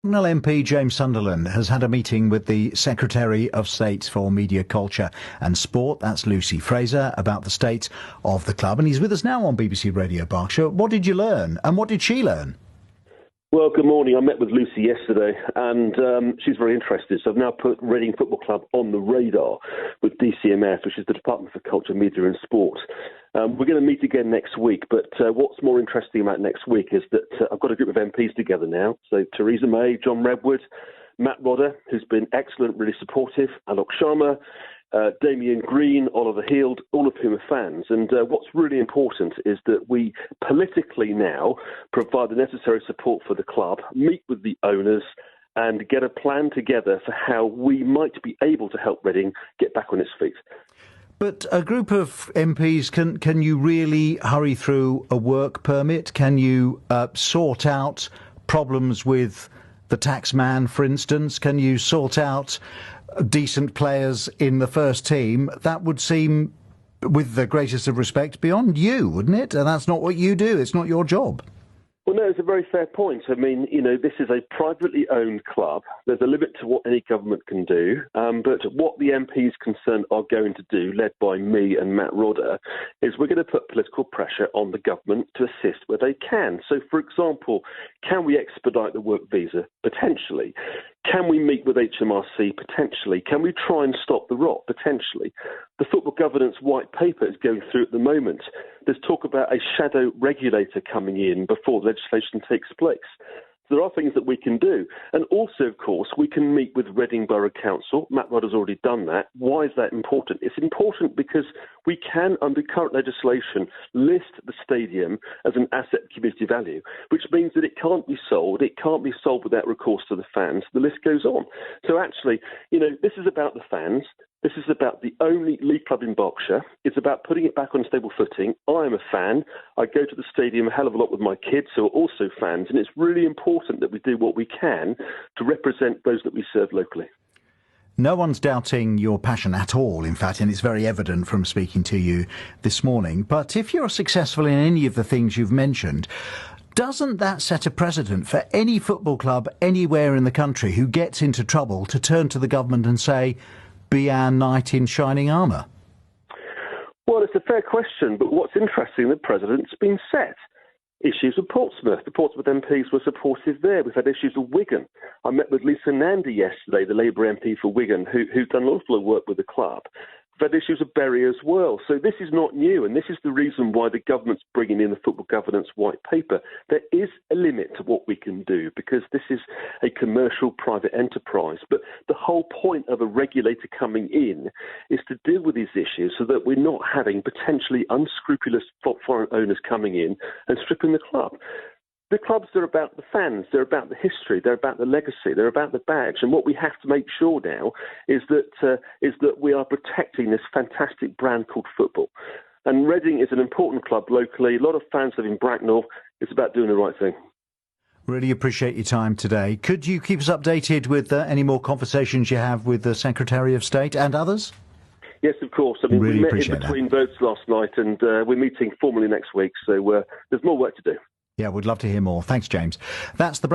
Sunderland MP James Sunderland has had a meeting with the Secretary of State for Media, Culture and Sport, that's Lucy Fraser, about the state of the club. And he's with us now on BBC Radio Berkshire. What did you learn and what did she learn? Well, good morning. I met with Lucy yesterday and she's very interested. So I've now put Reading Football Club on the radar with DCMS, which is the Department for Culture, Media and Sport. We're going to meet again next week, but what's more interesting about next week is that I've got a group of MPs together now. So Theresa May, John Redwood, Matt Rodder, who's been excellent, really supportive, Alok Sharma, Damien Green, Oliver Heald, all of whom are fans. And what's really important is that we politically now provide the necessary support for the club, meet with the owners and get a plan together for how we might be able to help Reading get back on its feet. But a group of MPs, can you really hurry through a work permit? Can you sort out problems with the tax man, for instance? Can you sort out decent players in the first team? That would seem, with the greatest of respect, beyond you, wouldn't it? And that's not what you do. It's not your job. Well, no, it's a very fair point. I mean, this is a privately owned club. There's a limit to what any government can do. But what the MPs concerned are going to do, led by me and Matt Rodder, is we're going to put political pressure on the government to assist where they can. So, for example, can we expedite the work visa? Potentially. Can we meet with HMRC? Potentially. Can we try and stop the rot? Potentially. The Football Governance White Paper is going through at the moment. There's talk about a shadow regulator coming in before legislation takes place. There are things that we can do. And also, of course, we can meet with Reading Borough Council. Matt Rodder's already done that. Why is that important? It's important because we can, under current legislation, list the stadium as an asset of community value, which means that it can't be sold. It can't be sold without recourse to the fans. The list goes on. So actually, this is about the fans. This is about the only league club in Berkshire. It's about putting it back on stable footing. I am a fan. I go to the stadium a hell of a lot with my kids who are also fans, and it's really important that we do what we can to represent those that we serve locally. No one's doubting your passion at all, in fact, and it's very evident from speaking to you this morning. But if you're successful in any of the things you've mentioned, doesn't that set a precedent for any football club anywhere in the country who gets into trouble to turn to the government and say, be our knight in shining armour? Well, it's a fair question, but what's interesting, the precedent's been set. Issues with Portsmouth. The Portsmouth MPs were supportive there. We've had issues with Wigan. I met with Lisa Nandy yesterday, the Labour MP for Wigan, who's done an awful lot of work with the club. We've had issues with Bury as well. So this is not new, and this is the reason why the government's bringing in the Football Governance White Paper. There is a limit to what we can do because this is a commercial private enterprise. But the whole point of a regulator coming in is to deal with these issues so that we're not having potentially unscrupulous foreign owners coming in and stripping the club. The clubs are about the fans, they're about the history, they're about the legacy, they're about the badge. And what we have to make sure now is that we are protecting this fantastic brand called football. And Reading is an important club locally. A lot of fans live in Bracknell. It's about doing the right thing. Really appreciate your time today. Could you keep us updated with any more conversations you have with the Secretary of State and others? Yes, of course. I mean, really we met in between votes last night and we're meeting formally next week. So there's more work to do. Yeah, we'd love to hear more. Thanks, James. That's the